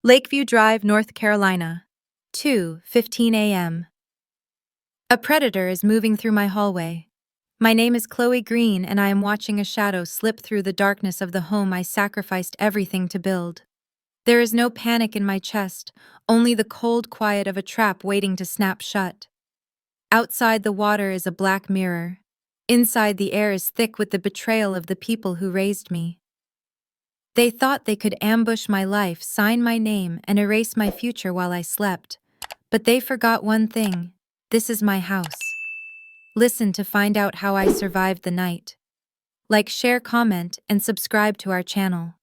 Lakeview Drive, North Carolina. 2:15 a.m. A predator is moving through my hallway. My name is Chloe Greene, and I am watching a shadow slip through the darkness of the home I sacrificed everything to build. There is no panic in my chest, only the cold quiet of a trap waiting to snap shut. Outside, the water is a black mirror. Inside, the air is thick with the betrayal of the people who raised me. They thought they could ambush my life, sign my name, and erase my future while I slept. But they forgot one thing. This is my house. Listen to find out how I survived the night. Like, share, comment, and subscribe to our channel.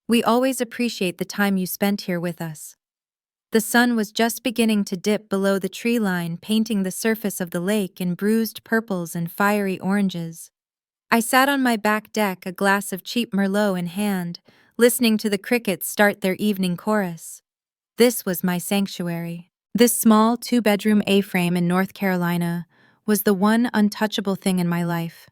We always appreciate the time you spent here with us. The sun was just beginning to dip below the tree line, painting the surface of the lake in bruised purples and fiery oranges. I sat on my back deck, a glass of cheap Merlot in hand, listening to the crickets start their evening chorus. This was my sanctuary. This small two-bedroom A-frame in North Carolina was the one untouchable thing in my life.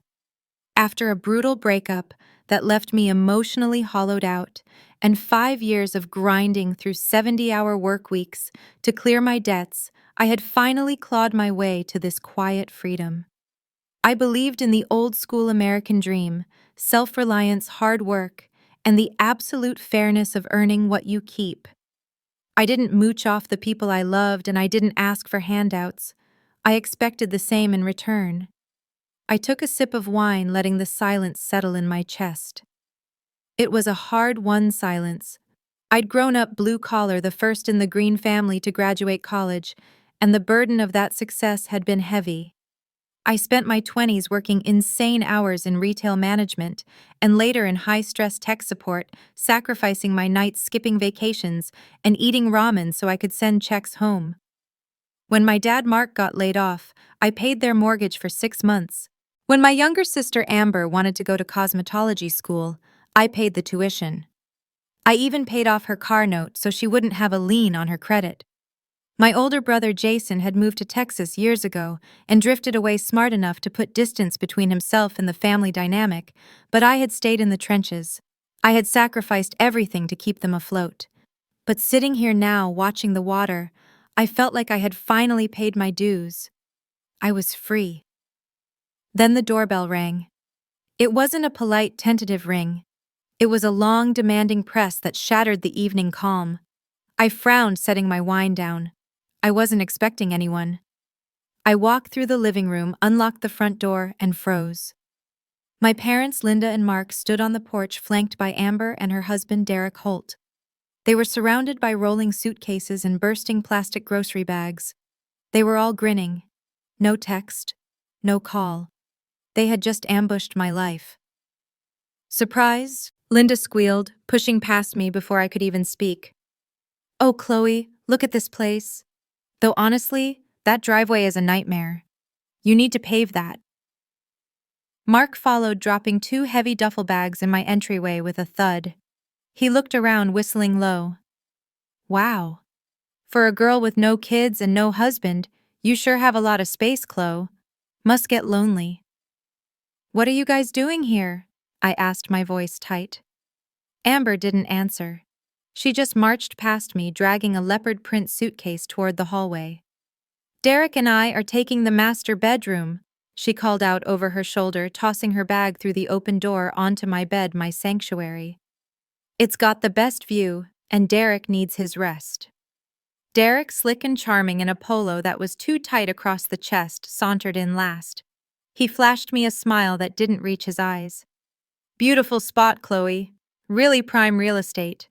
After a brutal breakup that left me emotionally hollowed out, and 5 years of grinding through 70-hour work weeks to clear my debts, I had finally clawed my way to this quiet freedom. I believed in the old-school American dream, self-reliance, hard work, and the absolute fairness of earning what you keep. I didn't mooch off the people I loved, and I didn't ask for handouts. I expected the same in return. I took a sip of wine, letting the silence settle in my chest. It was a hard-won silence. I'd grown up blue-collar, the first in the Greene family to graduate college, and the burden of that success had been heavy. I spent my 20s working insane hours in retail management and later in high-stress tech support, sacrificing my nights, skipping vacations, and eating ramen so I could send checks home. When my dad Mark got laid off, I paid their mortgage for 6 months. When my younger sister Amber wanted to go to cosmetology school, I paid the tuition. I even paid off her car note so she wouldn't have a lien on her credit. My older brother Jason had moved to Texas years ago and drifted away smart enough to put distance between himself and the family dynamic, but I had stayed in the trenches. I had sacrificed everything to keep them afloat. But sitting here now, watching the water, I felt like I had finally paid my dues. I was free. Then the doorbell rang. It wasn't a polite, tentative ring. It was a long, demanding press that shattered the evening calm. I frowned, setting my wine down. I wasn't expecting anyone. I walked through the living room, unlocked the front door, and froze. My parents, Linda and Mark, stood on the porch, flanked by Amber and her husband, Derek Holt. They were surrounded by rolling suitcases and bursting plastic grocery bags. They were all grinning. No text, no call. They had just ambushed my life. "Surprise?" Linda squealed, pushing past me before I could even speak. "Oh, Chloe, look at this place. Though honestly, that driveway is a nightmare. You need to pave that." Mark followed, dropping 2 heavy duffel bags in my entryway with a thud. He looked around, whistling low. "Wow. For a girl with no kids and no husband, you sure have a lot of space, Chloe. Must get lonely." "What are you guys doing here?" I asked, my voice tight. Amber didn't answer. She just marched past me, dragging a leopard print suitcase toward the hallway. "Derek and I are taking the master bedroom," she called out over her shoulder, tossing her bag through the open door onto my bed, my sanctuary. "It's got the best view, and Derek needs his rest." Derek, slick and charming in a polo that was too tight across the chest, sauntered in last. He flashed me a smile that didn't reach his eyes. "Beautiful spot, Chloe. Really prime real estate."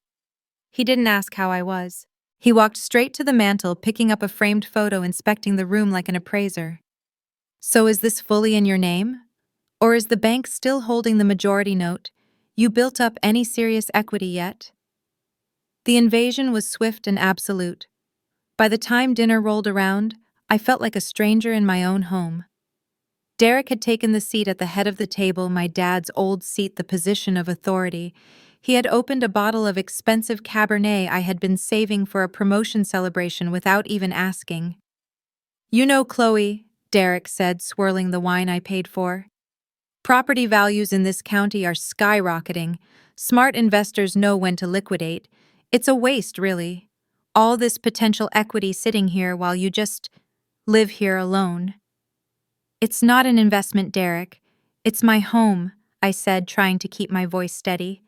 He didn't ask how I was. He walked straight to the mantel, picking up a framed photo, inspecting the room like an appraiser. "So is this fully in your name? Or is the bank still holding the majority note? You built up any serious equity yet?" The invasion was swift and absolute. By the time dinner rolled around, I felt like a stranger in my own home. Derek had taken the seat at the head of the table, my dad's old seat, the position of authority. He had opened a bottle of expensive Cabernet I had been saving for a promotion celebration without even asking. "You know, Chloe," Derek said, swirling the wine I paid for, "property values in this county are skyrocketing. Smart investors know when to liquidate. It's a waste, really. All this potential equity sitting here while you just live here alone. It's not an investment, Derek. It's my home, I said, trying to keep my voice steady.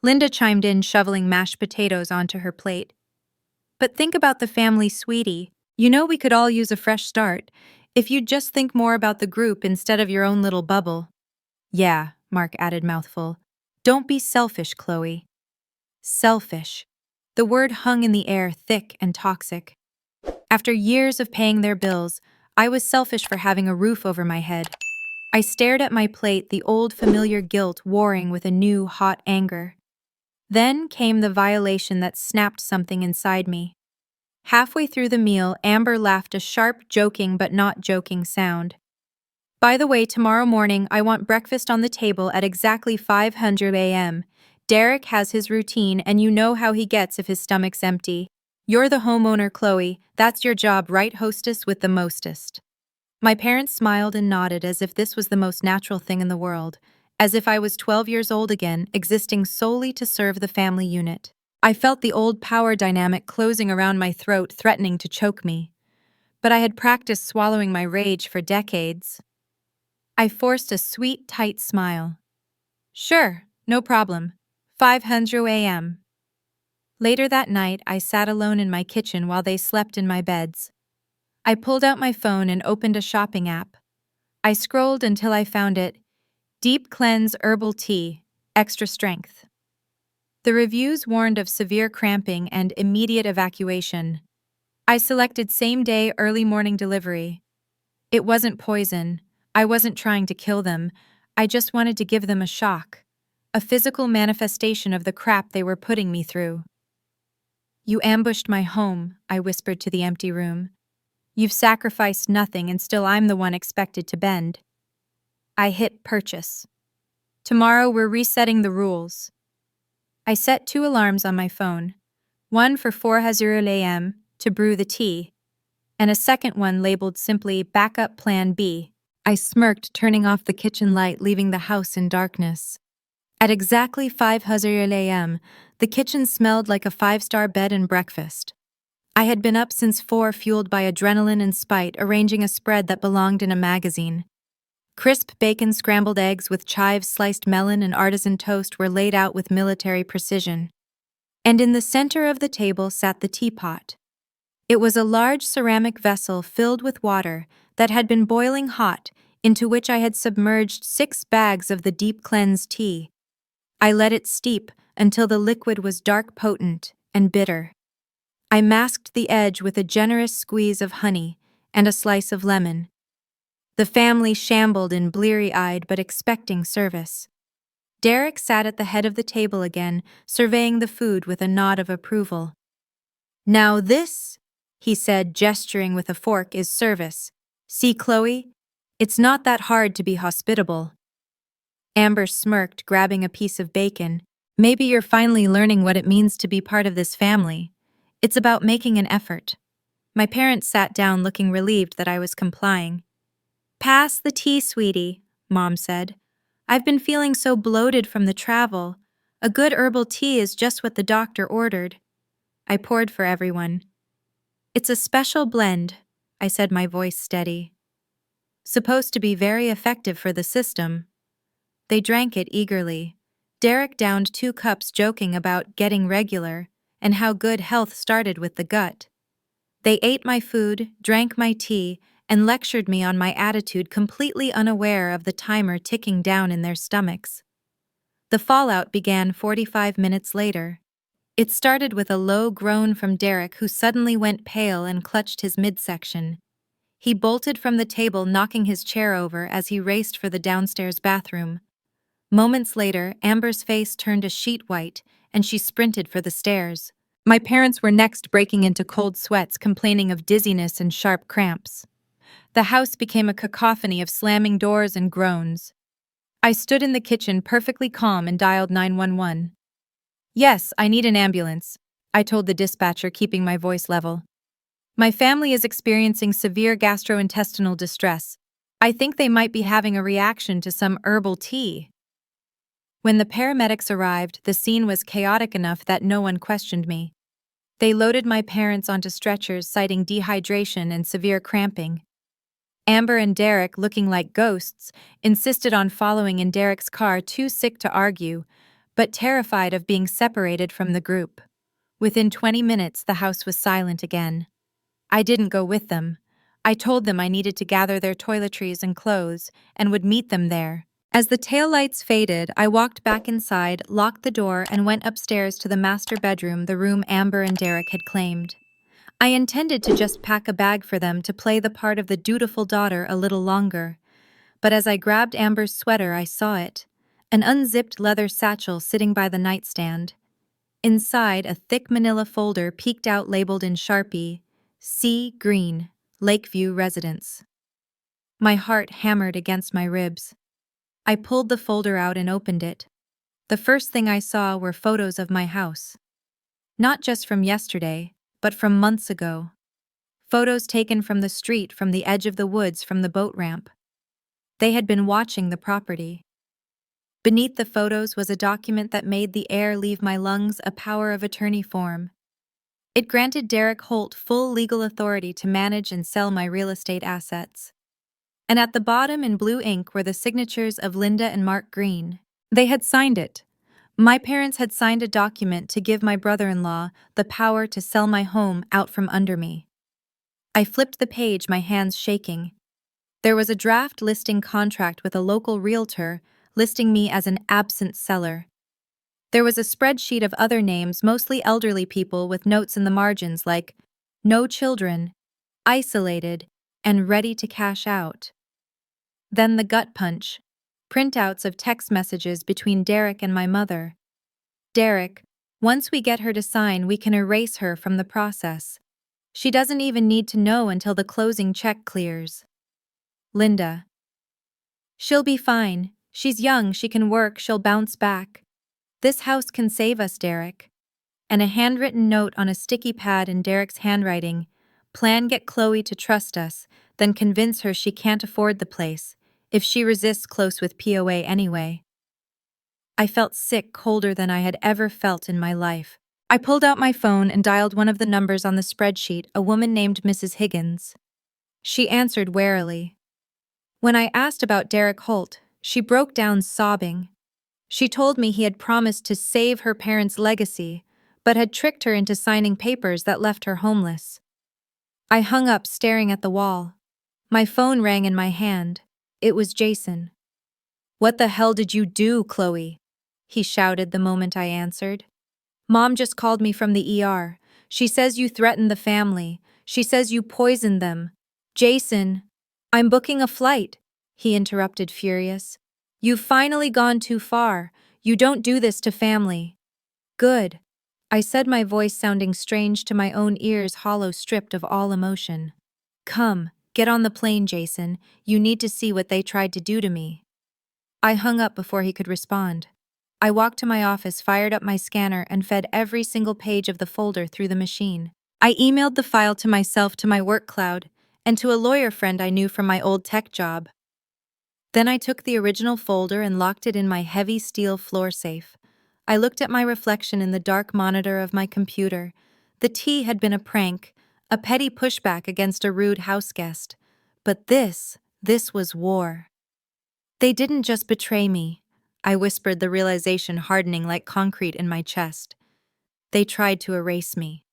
Linda chimed in, shoveling mashed potatoes onto her plate. But think about the family, sweetie. You know we could all use a fresh start. If you'd just think more about the group instead of your own little bubble. Yeah, Mark added, mouthful. Don't be selfish, Chloe. Selfish. The word hung in the air, thick and toxic. After years of paying their bills, I was selfish for having a roof over my head. I stared at my plate, the old familiar guilt warring with a new, hot anger. Then came the violation that snapped something inside me. Halfway through the meal, Amber laughed, a sharp, joking but not joking sound. By the way, tomorrow morning I want breakfast on the table at exactly 500 a.m. Derek has his routine, and you know how he gets if his stomach's empty. You're the homeowner, Chloe. That's your job, right, hostess with the mostest? My parents smiled and nodded as if this was the most natural thing in the world, as if I was 12 years old again, existing solely to serve the family unit. I felt the old power dynamic closing around my throat, threatening to choke me. But I had practiced swallowing my rage for decades. I forced a sweet, tight smile. Sure, no problem. 500 a.m. Later that night, I sat alone in my kitchen while they slept in my beds. I pulled out my phone and opened a shopping app. I scrolled until I found it. Deep Cleanse Herbal Tea, Extra Strength. The reviews warned of severe cramping and immediate evacuation. I selected same-day early morning delivery. It wasn't poison. I wasn't trying to kill them. I just wanted to give them a shock. A physical manifestation of the crap they were putting me through. You ambushed my home, I whispered to the empty room. You've sacrificed nothing, and still I'm the one expected to bend. I hit purchase. Tomorrow we're resetting the rules. I set 2 alarms on my phone, one for 4:00 a.m. to brew the tea, and a second one labeled simply Backup Plan B. I smirked, turning off the kitchen light, leaving the house in darkness. At exactly 5:00 a.m., the kitchen smelled like a 5-star bed and breakfast. I had been up since 4, fueled by adrenaline and spite, arranging a spread that belonged in a magazine. Crisp bacon, scrambled eggs with chives, sliced melon, and artisan toast were laid out with military precision. And in the center of the table sat the teapot. It was a large ceramic vessel filled with water that had been boiling hot, into which I had submerged 6 bags of the Deep Cleanse tea. I let it steep until the liquid was dark, potent, and bitter. I masked the edge with a generous squeeze of honey and a slice of lemon. The family shambled in bleary-eyed but expecting service. Derek sat at the head of the table again, surveying the food with a nod of approval. Now this, he said, gesturing with a fork, is service. See, Chloe? It's not that hard to be hospitable. Amber smirked, grabbing a piece of bacon. Maybe you're finally learning what it means to be part of this family. It's about making an effort. My parents sat down, looking relieved that I was complying. Pass the tea, sweetie, Mom said. I've been feeling so bloated from the travel. A good herbal tea is just what the doctor ordered. I poured for everyone. It's a special blend, I said, my voice steady. Supposed to be very effective for the system. They drank it eagerly. Derek downed 2 cups, joking about getting regular and how good health started with the gut. They ate my food, drank my tea, and lectured me on my attitude, completely unaware of the timer ticking down in their stomachs. The fallout began 45 minutes later. It started with a low groan from Derek, who suddenly went pale and clutched his midsection. He bolted from the table, knocking his chair over as he raced for the downstairs bathroom. Moments later, Amber's face turned a sheet white, and she sprinted for the stairs. My parents were next, breaking into cold sweats, complaining of dizziness and sharp cramps. The house became a cacophony of slamming doors and groans. I stood in the kitchen, perfectly calm, and dialed 911. Yes, I need an ambulance, I told the dispatcher, keeping my voice level. My family is experiencing severe gastrointestinal distress. I think they might be having a reaction to some herbal tea. When the paramedics arrived, the scene was chaotic enough that no one questioned me. They loaded my parents onto stretchers, citing dehydration and severe cramping. Amber and Derek, looking like ghosts, insisted on following in Derek's car, too sick to argue, but terrified of being separated from the group. Within 20 minutes, the house was silent again. I didn't go with them. I told them I needed to gather their toiletries and clothes, and would meet them there. As the taillights faded, I walked back inside, locked the door, and went upstairs to the master bedroom, the room Amber and Derek had claimed. I intended to just pack a bag for them to play the part of the dutiful daughter a little longer. But as I grabbed Amber's sweater, I saw it. An unzipped leather satchel sitting by the nightstand. Inside, a thick manila folder peeked out labeled in Sharpie, C. Greene, Lakeview Residence. My heart hammered against my ribs. I pulled the folder out and opened it. The first thing I saw were photos of my house. Not just from yesterday, but from months ago. Photos taken from the street, from the edge of the woods, from the boat ramp. They had been watching the property. Beneath the photos was a document that made the air leave my lungs, a power of attorney form. It granted Derek Holt full legal authority to manage and sell my real estate assets. And at the bottom in blue ink were the signatures of Linda and Mark Greene. They had signed it. My parents had signed a document to give my brother-in-law the power to sell my home out from under me. I flipped the page, my hands shaking. There was a draft listing contract with a local realtor listing me as an absent seller. There was a spreadsheet of other names, mostly elderly people, with notes in the margins like, no children, isolated, and ready to cash out. Then the gut punch. Printouts of text messages between Derek and my mother. Derek, once we get her to sign, we can erase her from the process. She doesn't even need to know until the closing check clears. Linda. She'll be fine. She's young, she can work, she'll bounce back. This house can save us, Derek. And a handwritten note on a sticky pad in Derek's handwriting. Plan, get Chloe to trust us, then convince her she can't afford the place. If she resists, close with POA anyway. I felt sick, colder than I had ever felt in my life. I pulled out my phone and dialed one of the numbers on the spreadsheet, a woman named Mrs. Higgins. She answered warily. When I asked about Derek Holt, she broke down sobbing. She told me he had promised to save her parents' legacy, but had tricked her into signing papers that left her homeless. I hung up, staring at the wall. My phone rang in my hand. It was Jason. What the hell did you do, Chloe? He shouted the moment I answered. Mom just called me from the ER. She says you threatened the family. She says you poisoned them. Jason, I'm booking a flight, he interrupted, furious. You've finally gone too far. You don't do this to family. Good, I said, my voice sounding strange to my own ears, hollow, stripped of all emotion. Come, get on the plane, Jason. You need to see what they tried to do to me. I hung up before he could respond. I walked to my office, fired up my scanner, and fed every single page of the folder through the machine. I emailed the file to myself, to my work cloud, and to a lawyer friend I knew from my old tech job. Then I took the original folder and locked it in my heavy steel floor safe. I looked at my reflection in the dark monitor of my computer. The tea had been a prank, a petty pushback against a rude houseguest. But this was war. They didn't just betray me, I whispered, the realization hardening like concrete in my chest. They tried to erase me.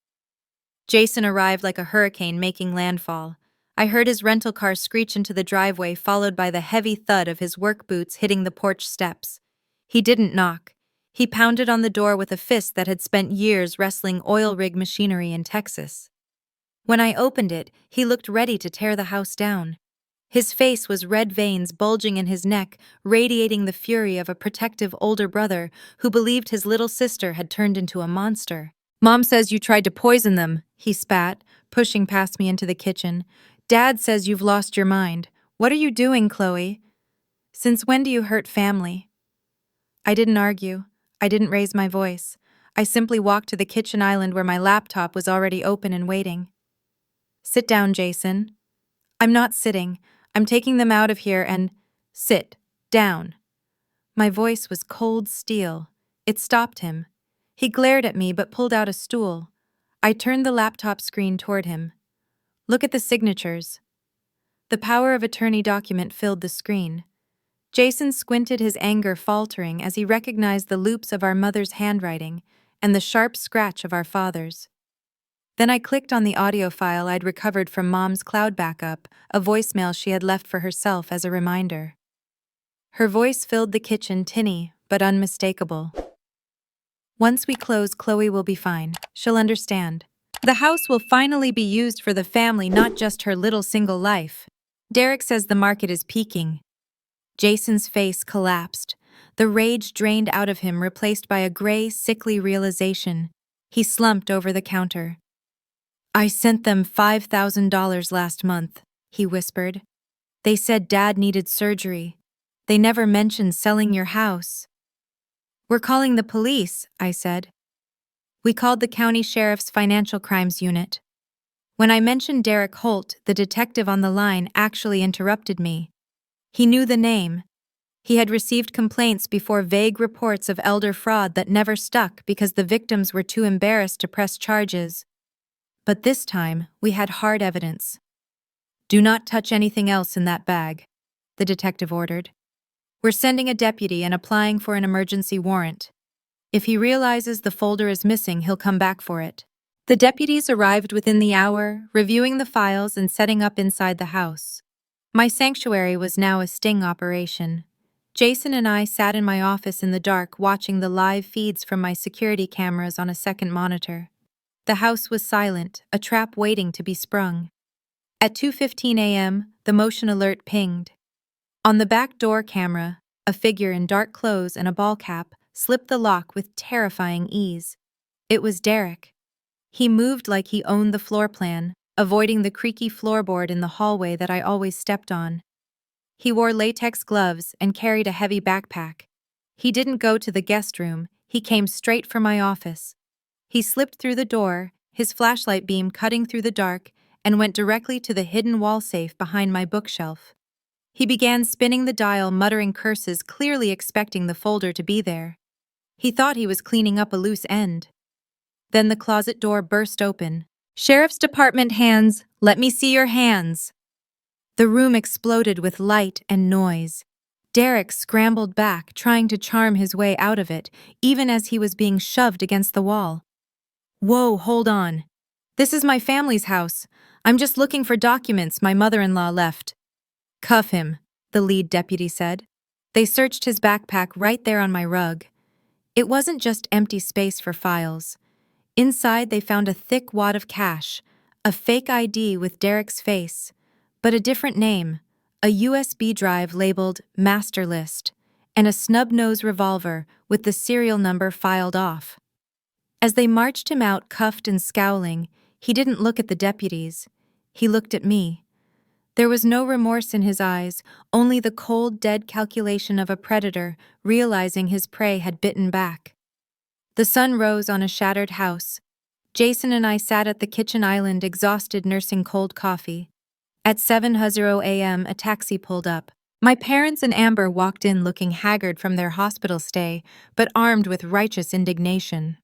Jason arrived like a hurricane making landfall. I heard his rental car screech into the driveway, followed by the heavy thud of his work boots hitting the porch steps. He didn't knock. He pounded on the door with a fist that had spent years wrestling oil rig machinery in Texas. When I opened it, he looked ready to tear the house down. His face was red, veins bulging in his neck, radiating the fury of a protective older brother who believed his little sister had turned into a monster. Mom says you tried to poison them, he spat, pushing past me into the kitchen. Dad says you've lost your mind. What are you doing, Chloe? Since when do you hurt family? I didn't argue. I didn't raise my voice. I simply walked to the kitchen island where my laptop was already open and waiting. Sit down, Jason. I'm not sitting. I'm taking them out of here and… Sit down. My voice was cold steel. It stopped him. He glared at me but pulled out a stool. I turned the laptop screen toward him. Look at the signatures. The power of attorney document filled the screen. Jason squinted, his anger faltering as he recognized the loops of our mother's handwriting and the sharp scratch of our father's. Then I clicked on the audio file I'd recovered from Mom's cloud backup, a voicemail she had left for herself as a reminder. Her voice filled the kitchen, tinny but unmistakable. Once we close, Chloe will be fine. She'll understand. The house will finally be used for the family, not just her little single life. Derek says the market is peaking. Jason's face collapsed. The rage drained out of him, replaced by a gray, sickly realization. He slumped over the counter. I sent them $5,000 last month, he whispered. They said Dad needed surgery. They never mentioned selling your house. We're calling the police, I said. We called the county sheriff's financial crimes unit. When I mentioned Derek Holt, the detective on the line actually interrupted me. He knew the name. He had received complaints before, vague reports of elder fraud that never stuck because the victims were too embarrassed to press charges. But this time, we had hard evidence. Do not touch anything else in that bag, the detective ordered. We're sending a deputy and applying for an emergency warrant. If he realizes the folder is missing, he'll come back for it. The deputies arrived within the hour, reviewing the files and setting up inside the house. My sanctuary was now a sting operation. Jason and I sat in my office in the dark, watching the live feeds from my security cameras on a second monitor. The house was silent, a trap waiting to be sprung. At 2:15 a.m., the motion alert pinged. On the back door camera, a figure in dark clothes and a ball cap slipped the lock with terrifying ease. It was Derek. He moved like he owned the floor plan, avoiding the creaky floorboard in the hallway that I always stepped on. He wore latex gloves and carried a heavy backpack. He didn't go to the guest room, he came straight for my office. He slipped through the door, his flashlight beam cutting through the dark, and went directly to the hidden wall safe behind my bookshelf. He began spinning the dial, muttering curses, clearly expecting the folder to be there. He thought he was cleaning up a loose end. Then the closet door burst open. Sheriff's Department hands, let me see your hands. The room exploded with light and noise. Derek scrambled back, trying to charm his way out of it, even as he was being shoved against the wall. Whoa, hold on. This is my family's house. I'm just looking for documents my mother-in-law left. Cuff him, the lead deputy said. They searched his backpack right there on my rug. It wasn't just empty space for files. Inside, they found a thick wad of cash, a fake ID with Derek's face, but a different name, a USB drive labeled Master List, and a snub-nose revolver with the serial number filed off. As they marched him out, cuffed and scowling, he didn't look at the deputies. He looked at me. There was no remorse in his eyes, only the cold, dead calculation of a predator realizing his prey had bitten back. The sun rose on a shattered house. Jason and I sat at the kitchen island, exhausted, nursing cold coffee. At 7:00 a.m., a taxi pulled up. My parents and Amber walked in looking haggard from their hospital stay, but armed with righteous indignation.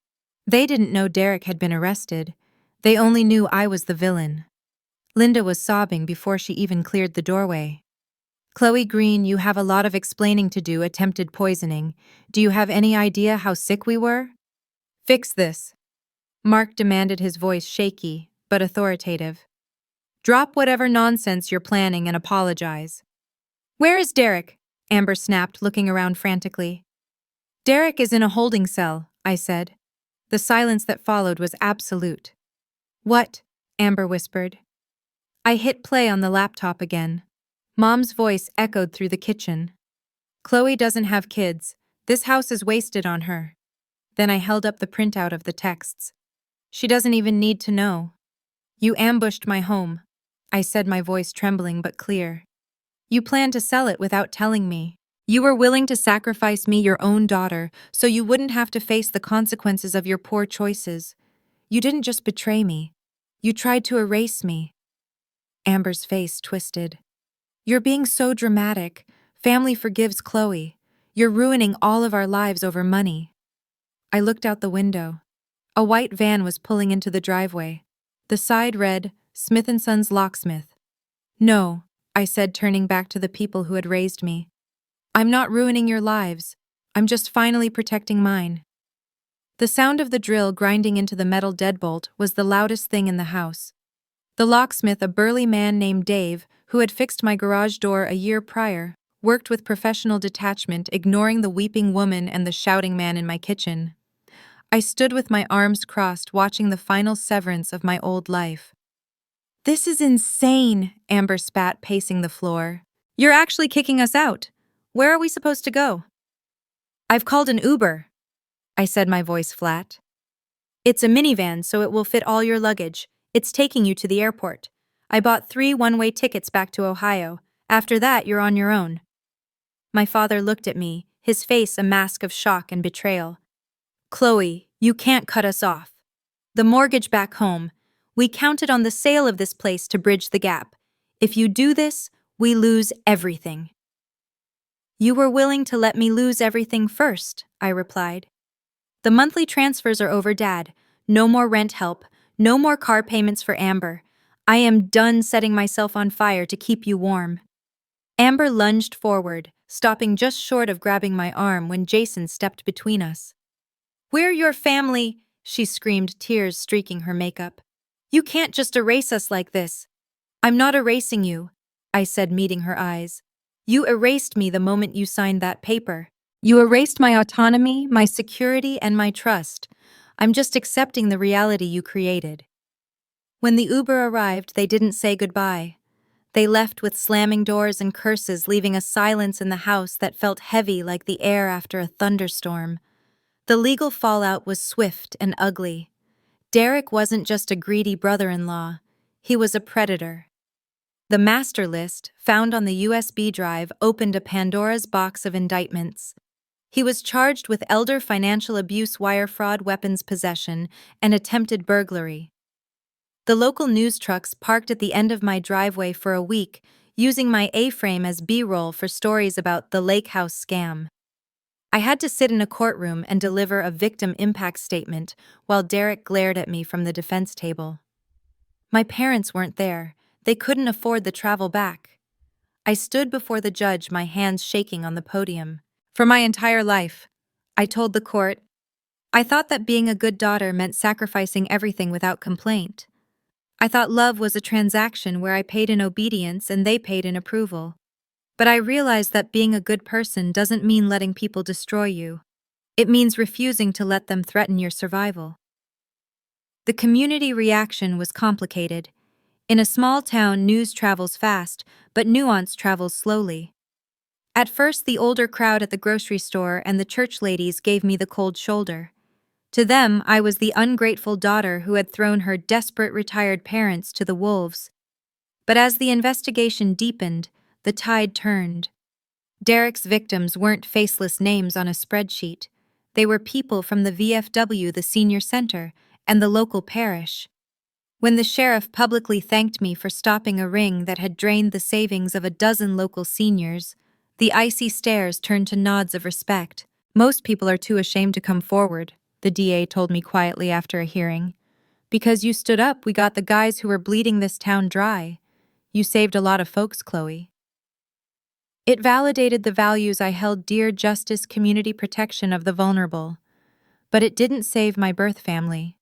They didn't know Derek had been arrested. They only knew I was the villain. Linda was sobbing before she even cleared the doorway. Chloe Greene, you have a lot of explaining to do. Attempted poisoning. Do you have any idea how sick we were? Fix this. Mark demanded, his voice shaky, but authoritative. Drop whatever nonsense you're planning and apologize. Where is Derek? Amber snapped, looking around frantically. Derek is in a holding cell, I said. The silence that followed was absolute. What? Amber whispered. I hit play on the laptop again. Mom's voice echoed through the kitchen. Chloe doesn't have kids. This house is wasted on her. Then I held up the printout of the texts. She doesn't even need to know. You ambushed my home, I said, my voice trembling but clear. You planned to sell it without telling me. You were willing to sacrifice me, your own daughter, so you wouldn't have to face the consequences of your poor choices. You didn't just betray me. You tried to erase me. Amber's face twisted. You're being so dramatic. Family forgives Chloe. You're ruining all of our lives over money." I looked out the window. A white van was pulling into the driveway. The side read, "Smith & Sons Locksmith." "No," I said, turning back to the people who had raised me. "I'm not ruining your lives. I'm just finally protecting mine." The sound of the drill grinding into the metal deadbolt was the loudest thing in the house. The locksmith, a burly man named Dave, who had fixed my garage door a year prior, worked with professional detachment, ignoring the weeping woman and the shouting man in my kitchen. I stood with my arms crossed, watching the final severance of my old life. "This is insane," Amber spat, pacing the floor. "You're actually kicking us out. Where are we supposed to go?" "I've called an Uber," I said, my voice flat. "It's a minivan, so it will fit all your luggage. It's taking you to the airport. I bought 3 one-way tickets back to Ohio. After that, you're on your own." My father looked at me, his face a mask of shock and betrayal. "Chloe, you can't cut us off. The mortgage back home. We counted on the sale of this place to bridge the gap. If you do this, we lose everything." "You were willing to let me lose everything first," I replied. "The monthly transfers are over, Dad. No more rent help, no more car payments for Amber. I am done setting myself on fire to keep you warm." Amber lunged forward, stopping just short of grabbing my arm when Jason stepped between us. "We're your family," she screamed, tears streaking her makeup. "You can't just erase us like this." "I'm not erasing you," I said, meeting her eyes. "You erased me the moment you signed that paper. You erased my autonomy, my security, and my trust. I'm just accepting the reality you created." When the Uber arrived, they didn't say goodbye. They left with slamming doors and curses, leaving a silence in the house that felt heavy like the air after a thunderstorm. The legal fallout was swift and ugly. Derek wasn't just a greedy brother-in-law. He was a predator. The master list, found on the USB drive, opened a Pandora's box of indictments. He was charged with elder financial abuse, wire fraud, weapons possession, and attempted burglary. The local news trucks parked at the end of my driveway for a week, using my A-frame as B-roll for stories about the Lake House scam. I had to sit in a courtroom and deliver a victim impact statement while Derek glared at me from the defense table. My parents weren't there. They couldn't afford the travel back. I stood before the judge, my hands shaking on the podium. For my entire life, I told the court, I thought that being a good daughter meant sacrificing everything without complaint. I thought love was a transaction where I paid in obedience and they paid in approval. But I realized that being a good person doesn't mean letting people destroy you. It means refusing to let them threaten your survival. The community reaction was complicated. In a small town, news travels fast, but nuance travels slowly. At first, the older crowd at the grocery store and the church ladies gave me the cold shoulder. To them, I was the ungrateful daughter who had thrown her desperate retired parents to the wolves. But as the investigation deepened, the tide turned. Derek's victims weren't faceless names on a spreadsheet. They were people from the VFW, the senior center, and the local parish. When the sheriff publicly thanked me for stopping a ring that had drained the savings of a dozen local seniors, the icy stares turned to nods of respect. "Most people are too ashamed to come forward," the DA told me quietly after a hearing. "Because you stood up, we got the guys who were bleeding this town dry. You saved a lot of folks, Chloe." It validated the values I held dear: justice, community protection of the vulnerable. But it didn't save my birth family.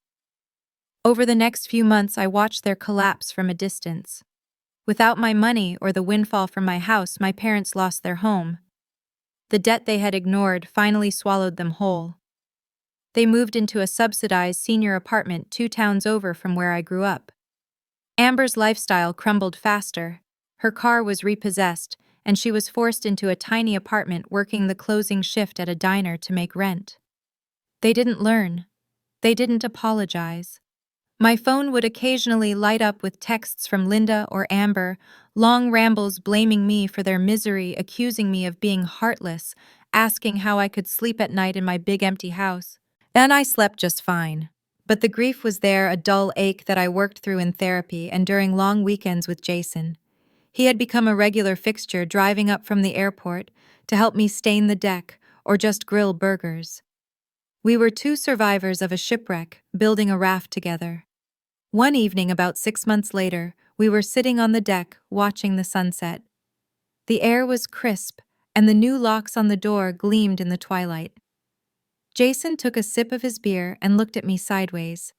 Over the next few months, I watched their collapse from a distance. Without my money or the windfall from my house, my parents lost their home. The debt they had ignored finally swallowed them whole. They moved into a subsidized senior apartment 2 towns over from where I grew up. Amber's lifestyle crumbled faster. Her car was repossessed, and she was forced into a tiny apartment working the closing shift at a diner to make rent. They didn't learn. They didn't apologize. My phone would occasionally light up with texts from Linda or Amber, long rambles blaming me for their misery, accusing me of being heartless, asking how I could sleep at night in my big empty house. And I slept just fine. But the grief was there, a dull ache that I worked through in therapy and during long weekends with Jason. He had become a regular fixture, driving up from the airport to help me stain the deck or just grill burgers. We were two survivors of a shipwreck, building a raft together. One evening about 6 months later, we were sitting on the deck, watching the sunset. The air was crisp, and the new locks on the door gleamed in the twilight. Jason took a sip of his beer and looked at me sideways.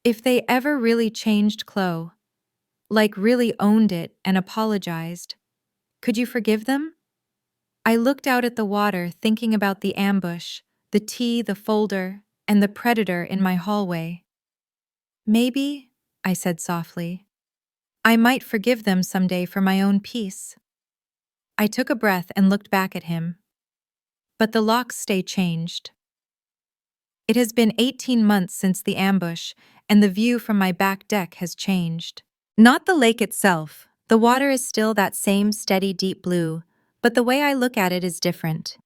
If they ever really changed Chloe, like really owned it and apologized, could you forgive them? I looked out at the water, thinking about the ambush, the tea, the folder, and the predator in my hallway. Maybe, I said softly, I might forgive them someday for my own peace. I took a breath and looked back at him. But the locks stay changed. It has been 18 months since the ambush, and the view from my back deck has changed. Not the lake itself, the water is still that same steady deep blue, but the way I look at it is different.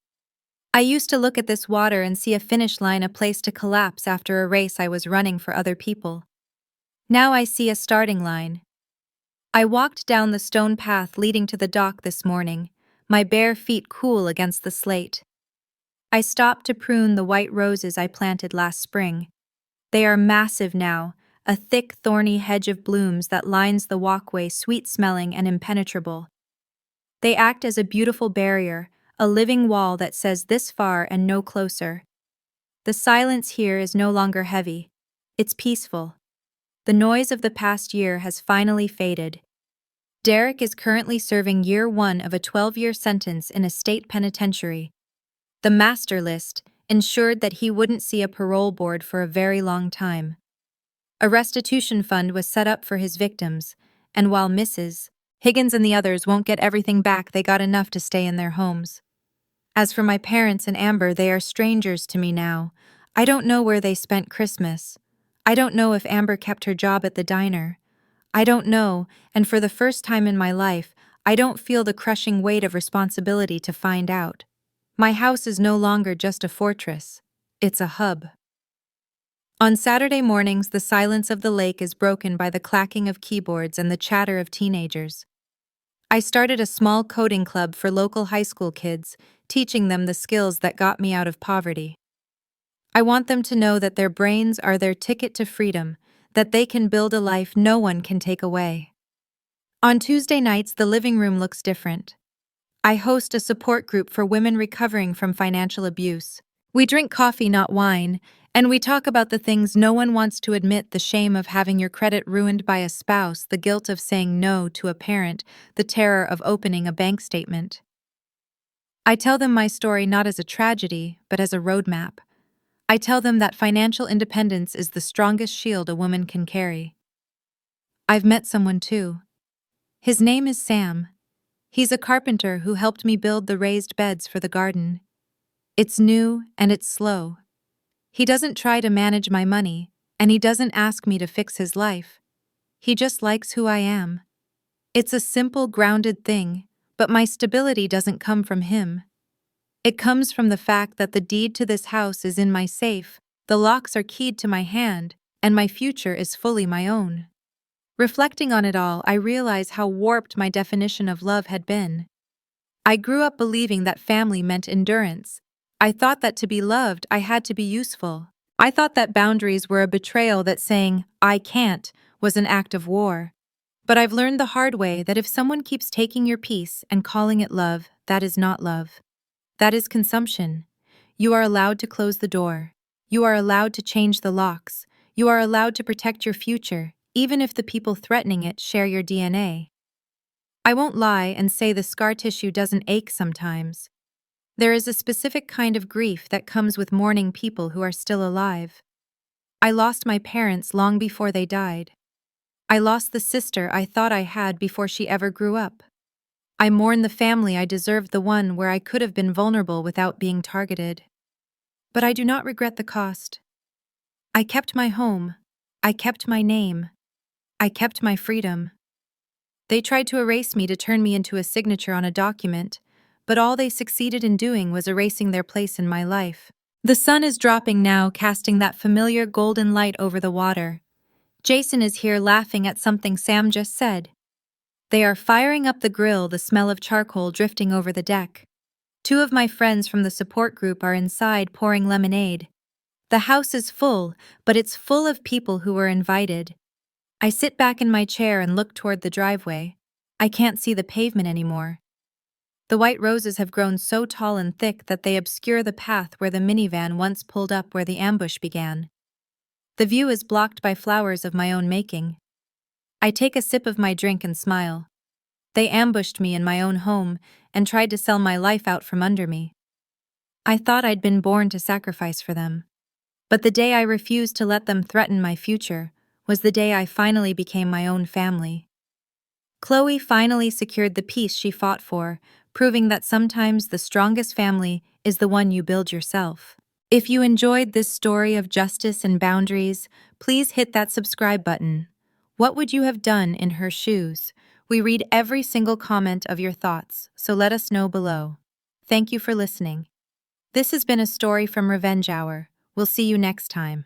I used to look at this water and see a finish line, a place to collapse after a race I was running for other people. Now I see a starting line. I walked down the stone path leading to the dock this morning, my bare feet cool against the slate. I stopped to prune the white roses I planted last spring. They are massive now, a thick, thorny hedge of blooms that lines the walkway, sweet-smelling and impenetrable. They act as a beautiful barrier, a living wall that says this far and no closer. The silence here is no longer heavy. It's peaceful. The noise of the past year has finally faded. Derek is currently serving year 1 of a 12-year sentence in a state penitentiary. The master list ensured that he wouldn't see a parole board for a very long time. A restitution fund was set up for his victims, and while Mrs. Higgins and the others won't get everything back, they got enough to stay in their homes. As for my parents and Amber, they are strangers to me now. I don't know where they spent Christmas. I don't know if Amber kept her job at the diner. I don't know, and for the first time in my life, I don't feel the crushing weight of responsibility to find out. My house is no longer just a fortress. It's a hub. On Saturday mornings, the silence of the lake is broken by the clacking of keyboards and the chatter of teenagers. I started a small coding club for local high school kids, teaching them the skills that got me out of poverty. I want them to know that their brains are their ticket to freedom, that they can build a life no one can take away. On Tuesday nights, the living room looks different. I host a support group for women recovering from financial abuse. We drink coffee, not wine, and we talk about the things no one wants to admit: the shame of having your credit ruined by a spouse, the guilt of saying no to a parent, the terror of opening a bank statement. I tell them my story not as a tragedy, but as a roadmap. I tell them that financial independence is the strongest shield a woman can carry. I've met someone too. His name is Sam. He's a carpenter who helped me build the raised beds for the garden. It's new and it's slow. He doesn't try to manage my money, and he doesn't ask me to fix his life. He just likes who I am. It's a simple, grounded thing, but my stability doesn't come from him. It comes from the fact that the deed to this house is in my safe, the locks are keyed to my hand, and my future is fully my own. Reflecting on it all, I realize how warped my definition of love had been. I grew up believing that family meant endurance. I thought that to be loved, I had to be useful. I thought that boundaries were a betrayal, that saying, "I can't," was an act of war. But I've learned the hard way that if someone keeps taking your peace and calling it love, that is not love. That is consumption. You are allowed to close the door. You are allowed to change the locks. You are allowed to protect your future, even if the people threatening it share your DNA. I won't lie and say the scar tissue doesn't ache sometimes. There is a specific kind of grief that comes with mourning people who are still alive. I lost my parents long before they died. I lost the sister I thought I had before she ever grew up. I mourn the family I deserved, the one where I could have been vulnerable without being targeted. But I do not regret the cost. I kept my home. I kept my name. I kept my freedom. They tried to erase me, to turn me into a signature on a document, but all they succeeded in doing was erasing their place in my life. The sun is dropping now, casting that familiar golden light over the water. Jason is here, laughing at something Sam just said. They are firing up the grill, the smell of charcoal drifting over the deck. Two of my friends from the support group are inside pouring lemonade. The house is full, but it's full of people who were invited. I sit back in my chair and look toward the driveway. I can't see the pavement anymore. The white roses have grown so tall and thick that they obscure the path where the minivan once pulled up where the ambush began. The view is blocked by flowers of my own making. I take a sip of my drink and smile. They ambushed me in my own home and tried to sell my life out from under me. I thought I'd been born to sacrifice for them. But the day I refused to let them threaten my future was the day I finally became my own family. Chloe finally secured the peace she fought for, proving that sometimes the strongest family is the one you build yourself. If you enjoyed this story of justice and boundaries, please hit that subscribe button. What would you have done in her shoes? We read every single comment of your thoughts, so let us know below. Thank you for listening. This has been a story from Revenge Hour. We'll see you next time.